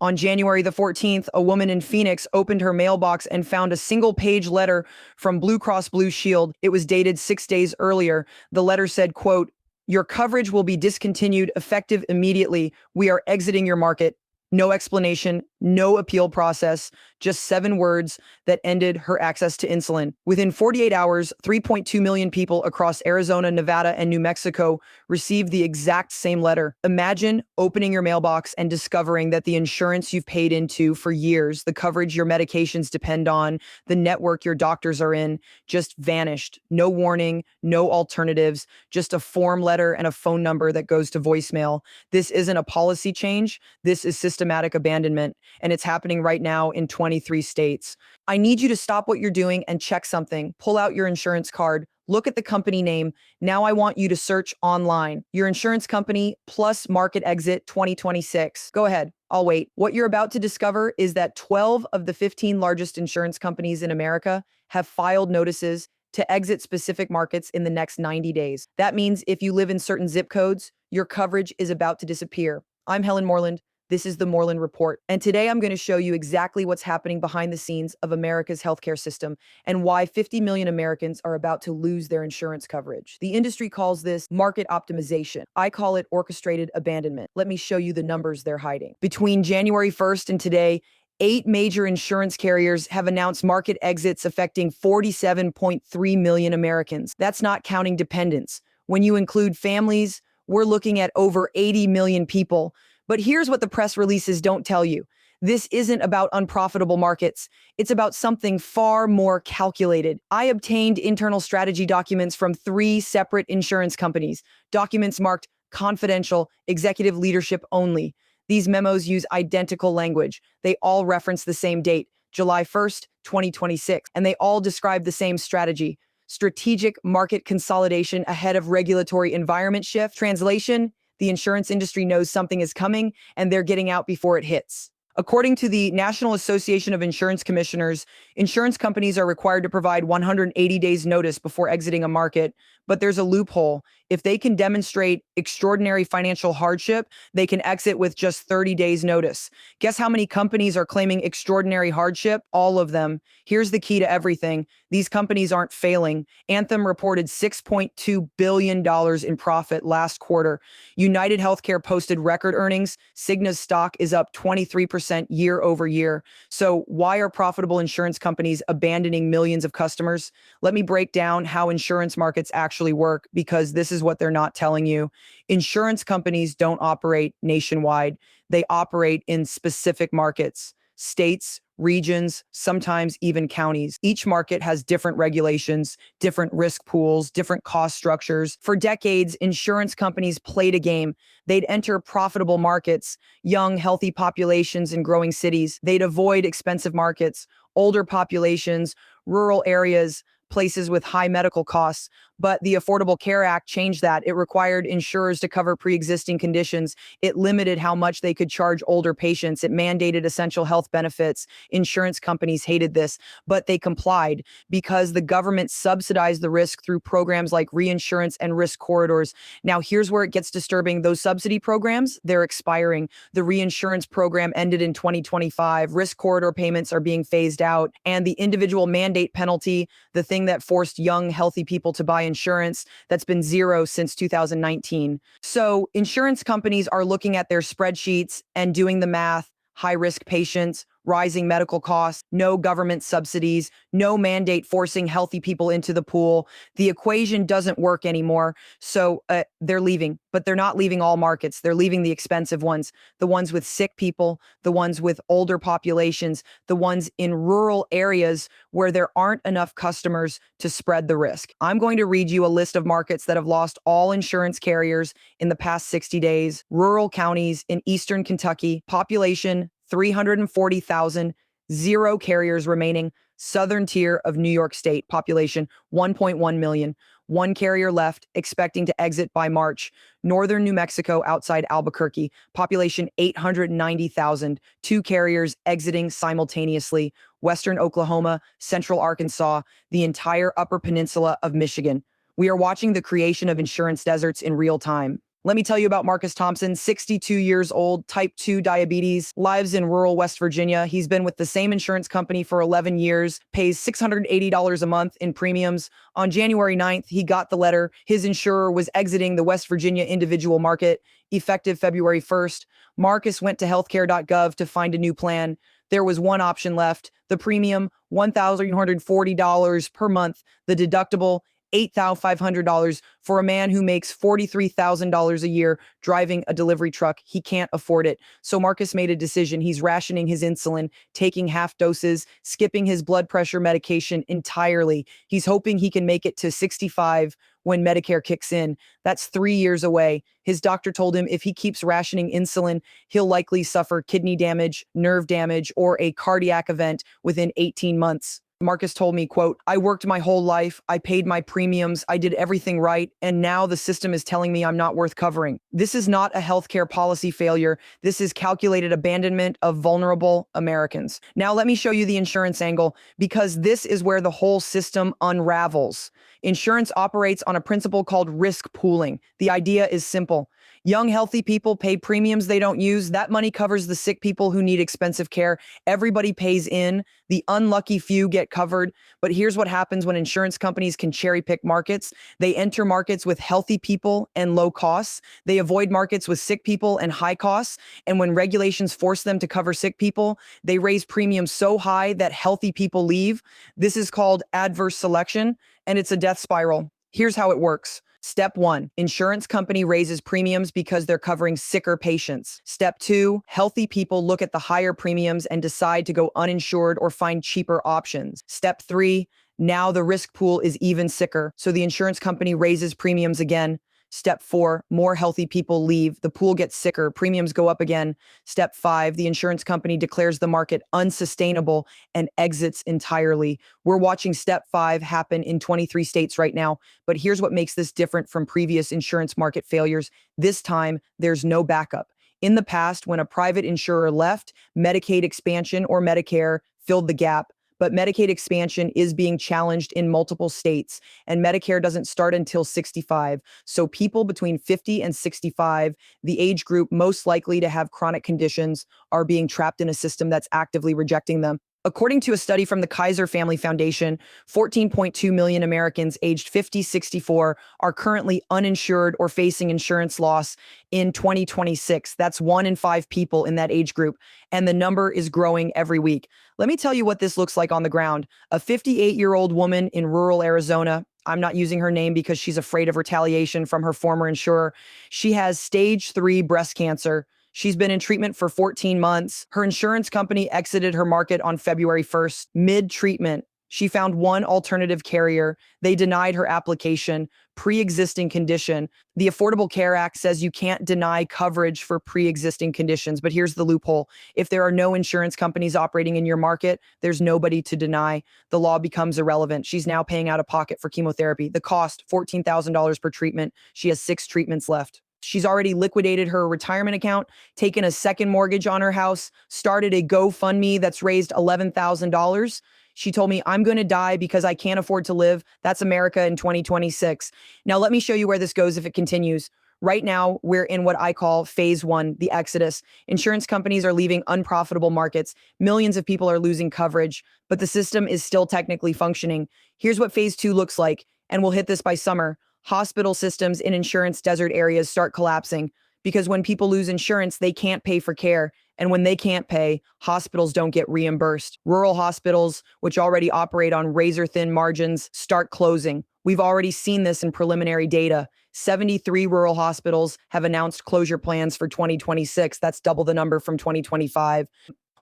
On January the 14th, a woman in Phoenix opened her mailbox and found a single-page letter from Blue Cross Blue Shield. It was dated 6 days earlier. The letter said, quote, "Your coverage will be discontinued effective immediately. We are exiting your market." No explanation, no appeal process, just 7 words that ended her access to insulin. Within 48 hours, 3.2 million people across Arizona, Nevada, and New Mexico received the exact same letter. Imagine opening your mailbox and discovering that the insurance you've paid into for years, the coverage your medications depend on, the network your doctors are in, just vanished. No warning, no alternatives, just a form letter and a phone number that goes to voicemail. This isn't a policy change. This is systematic abandonment, and it's happening right now in 23 states. I need you to stop what you're doing and check something. Pull out your insurance card. Look at the company name. Now I want you to search online. Your insurance company plus market exit 2026. Go ahead. I'll wait. What you're about to discover is that 12 of the 15 largest insurance companies in America have filed notices to exit specific markets in the next 90 days. That means if you live in certain zip codes, your coverage is about to disappear. I'm Helen Morland. This is the Morland Report. And today I'm going to show you exactly what's happening behind the scenes of America's healthcare system and why 50 million Americans are about to lose their insurance coverage. The industry calls this market optimization. I call it orchestrated abandonment. Let me show you the numbers they're hiding. Between January 1st and today, 8 major insurance carriers have announced market exits affecting 47.3 million Americans. That's not counting dependents. When you include families, we're looking at over 80 million people. But here's what the press releases don't tell you. This isn't about unprofitable markets. It's about something far more calculated. I obtained internal strategy documents from 3 separate insurance companies, documents marked confidential, executive leadership only. These memos use identical language. They all reference the same date, July 1st, 2026, and they all describe the same strategy: strategic market consolidation ahead of regulatory environment shift. Translation: the insurance industry knows something is coming, and they're getting out before it hits. According to the National Association of Insurance Commissioners, insurance companies are required to provide 180 days notice before exiting a market, but there's a loophole. If they can demonstrate extraordinary financial hardship, they can exit with just 30 days notice. Guess how many companies are claiming extraordinary hardship? All of them. Here's the key to everything. These companies aren't failing. Anthem reported $6.2 billion in profit last quarter. United Healthcare posted record earnings. Cigna's stock is up 23% year over year. So why are profitable insurance companies abandoning millions of customers? Let me break down how insurance markets actually work, because this is what they're not telling you. Insurance companies don't operate nationwide. They operate in specific markets, states, regions, sometimes even counties. Each market has different regulations, different risk pools, different cost structures. For decades, insurance companies played a game. They'd enter profitable markets, young, healthy populations in growing cities. They'd avoid expensive markets, older populations, rural areas, places with high medical costs. But the Affordable Care Act changed that. It required insurers to cover pre-existing conditions. It limited how much they could charge older patients. It mandated essential health benefits. Insurance companies hated this, but they complied because the government subsidized the risk through programs like reinsurance and risk corridors. Now, here's where it gets disturbing. Those subsidy programs, they're expiring. The reinsurance program ended in 2025. Risk corridor payments are being phased out. And the individual mandate penalty, the thing that forced young, healthy people to buy insurance, that's been zero since 2019. So insurance companies are looking at their spreadsheets and doing the math. High-risk patients, rising medical costs, no government subsidies, no mandate forcing healthy people into the pool. The equation doesn't work anymore. So they're leaving, but they're not leaving all markets. They're leaving the expensive ones, the ones with sick people, the ones with older populations, the ones in rural areas where there aren't enough customers to spread the risk. I'm going to read you a list of markets that have lost all insurance carriers in the past 60 days. Rural counties in eastern Kentucky, population 340,000, 0 carriers remaining. Southern tier of New York State, population 1.1 million. 1 carrier left, expecting to exit by March. Northern New Mexico outside Albuquerque, population 890,000. 2 carriers exiting simultaneously. Western Oklahoma, Central Arkansas, the entire Upper Peninsula of Michigan. We are watching the creation of insurance deserts in real time. Let me tell you about Marcus Thompson, 62 years old, type 2 diabetes, lives in rural West Virginia. He's been with the same insurance company for 11 years, pays $680 a month in premiums. On January 9th, he got the letter. His insurer was exiting the West Virginia individual market effective February 1st. Marcus went to healthcare.gov to find a new plan. There was one option left. The premium, $1,140 per month. The deductible, $8,500 for a man who makes $43,000 a year driving a delivery truck. He can't afford it. So Marcus made a decision. He's rationing his insulin, taking half doses, skipping his blood pressure medication entirely. He's hoping he can make it to 65 when Medicare kicks in. That's 3 years away. His doctor told him if he keeps rationing insulin, he'll likely suffer kidney damage, nerve damage, or a cardiac event within 18 months. Marcus told me, quote, "I worked my whole life. I paid my premiums. I did everything right. And now the system is telling me I'm not worth covering." This is not a healthcare policy failure. This is calculated abandonment of vulnerable Americans. Now, let me show you the insurance angle, because this is where the whole system unravels. Insurance operates on a principle called risk pooling. The idea is simple. Young, healthy people pay premiums they don't use. That money covers the sick people who need expensive care. Everybody pays in. The unlucky few get covered. But here's what happens when insurance companies can cherry pick markets. They enter markets with healthy people and low costs. They avoid markets with sick people and high costs. And when regulations force them to cover sick people, they raise premiums so high that healthy people leave. This is called adverse selection, and it's a death spiral. Here's how it works. Step 1, insurance company raises premiums because they're covering sicker patients. Step 2, healthy people look at the higher premiums and decide to go uninsured or find cheaper options. Step 3, now the risk pool is even sicker, so the insurance company raises premiums again. Step 4, more healthy people leave. The pool gets sicker. Premiums go up again. Step 5, the insurance company declares the market unsustainable and exits entirely. We're watching step 5 happen in 23 states right now. But here's what makes this different from previous insurance market failures. This time, there's no backup. In the past, when a private insurer left, Medicaid expansion or Medicare filled the gap. But Medicaid expansion is being challenged in multiple states, and Medicare doesn't start until 65. So people between 50 and 65, the age group most likely to have chronic conditions, are being trapped in a system that's actively rejecting them. According to a study from the Kaiser Family Foundation, 14.2 million Americans aged 50-64 are currently uninsured or facing insurance loss in 2026. That's 1 in 5 people in that age group, and the number is growing every week. Let me tell you what this looks like on the ground. A 58-year-old woman in rural Arizona, I'm not using her name because she's afraid of retaliation from her former insurer. She has stage 3 breast cancer. She's been in treatment for 14 months. Her insurance company exited her market on February 1st. Mid-treatment, she found one alternative carrier. They denied her application. Pre-existing condition. The Affordable Care Act says you can't deny coverage for pre-existing conditions, but here's the loophole. If there are no insurance companies operating in your market, there's nobody to deny. The law becomes irrelevant. She's now paying out of pocket for chemotherapy. The cost, $14,000 per treatment. She has 6 treatments left. She's already liquidated her retirement account, taken a second mortgage on her house, started a GoFundMe that's raised $11,000. She told me, "I'm going to die because I can't afford to live." That's America in 2026. Now, let me show you where this goes if it continues. Right now, we're in what I call phase 1, the exodus. Insurance companies are leaving unprofitable markets. Millions of people are losing coverage, but the system is still technically functioning. Here's what phase 2 looks like, and we'll hit this by summer. Hospital systems in insurance desert areas start collapsing because when people lose insurance, they can't pay for care. And when they can't pay, hospitals don't get reimbursed. Rural hospitals, which already operate on razor-thin margins, start closing. We've already seen this in preliminary data. 73 rural hospitals have announced closure plans for 2026. That's double the number from 2025.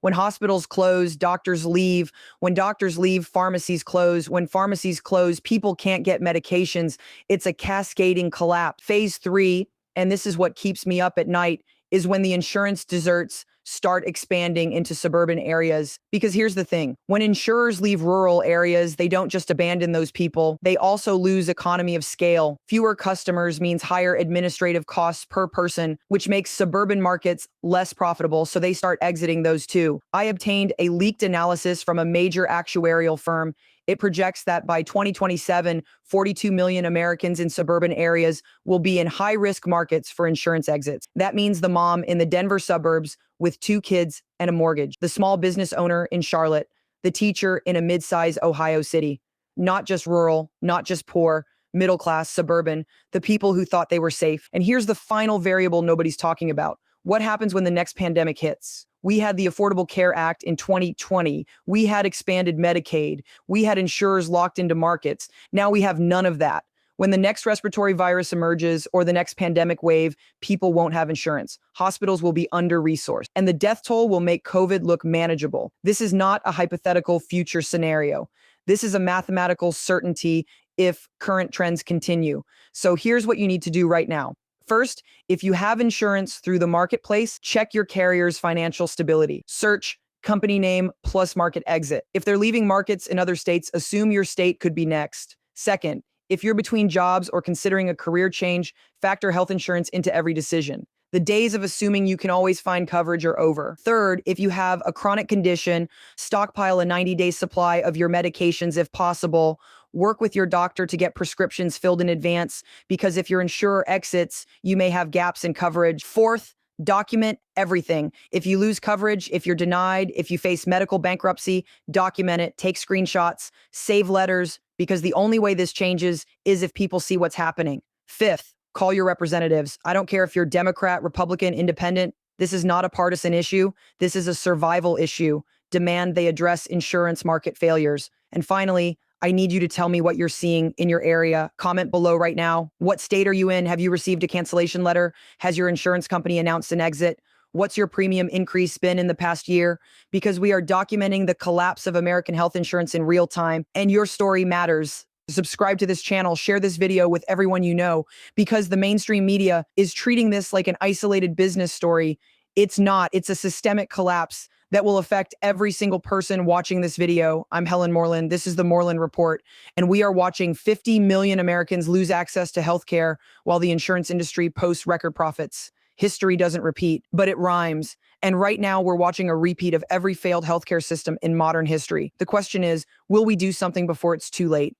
When hospitals close, doctors leave. When doctors leave, pharmacies close. When pharmacies close, people can't get medications. It's a cascading collapse. Phase 3, and this is what keeps me up at night, is when the insurance deserts start expanding into suburban areas. Because here's the thing, when insurers leave rural areas, they don't just abandon those people, they also lose economy of scale. Fewer customers means higher administrative costs per person, which makes suburban markets less profitable, so they start exiting those too. I obtained a leaked analysis from a major actuarial firm. It projects that by 2027, 42 million Americans in suburban areas will be in high-risk markets for insurance exits. That means the mom in the Denver suburbs with 2 kids and a mortgage, the small business owner in Charlotte, the teacher in a mid-sized Ohio city. Not just rural, not just poor, middle class, suburban, the people who thought they were safe. And here's the final variable nobody's talking about. What happens when the next pandemic hits? We had the Affordable Care Act in 2020. We had expanded Medicaid. We had insurers locked into markets. Now we have none of that. When the next respiratory virus emerges or the next pandemic wave, people won't have insurance. Hospitals will be under-resourced, and the death toll will make COVID look manageable. This is not a hypothetical future scenario. This is a mathematical certainty if current trends continue. So here's what you need to do right now. First, if you have insurance through the marketplace, check your carrier's financial stability. Search company name plus market exit. If they're leaving markets in other states, assume your state could be next. Second, if you're between jobs or considering a career change, factor health insurance into every decision. The days of assuming you can always find coverage are over. Third, if you have a chronic condition, stockpile a 90-day supply of your medications if possible. Work with your doctor to get prescriptions filled in advance, because if your insurer exits, you may have gaps in coverage. Fourth, document everything. If you lose coverage, if you're denied, if you face medical bankruptcy, document it, take screenshots, save letters, because the only way this changes is if people see what's happening. Fifth, call your representatives. I don't care if you're Democrat, Republican, Independent. This is not a partisan issue. This is a survival issue. Demand they address insurance market failures. And finally, I need you to tell me what you're seeing in your area. Comment below right now. What state are you in? Have you received a cancellation letter? Has your insurance company announced an exit? What's your premium increase been in the past year? Because we are documenting the collapse of American health insurance in real time, and your story matters. Subscribe to this channel, share this video with everyone you know, because the mainstream media is treating this like an isolated business story. It's not. It's a systemic collapse that will affect every single person watching this video. I'm Helen Morland. This is the Morland Report, and we are watching 50 million Americans lose access to healthcare while the insurance industry posts record profits. History doesn't repeat, but it rhymes. And right now, we're watching a repeat of every failed healthcare system in modern history. The question is, will we do something before it's too late?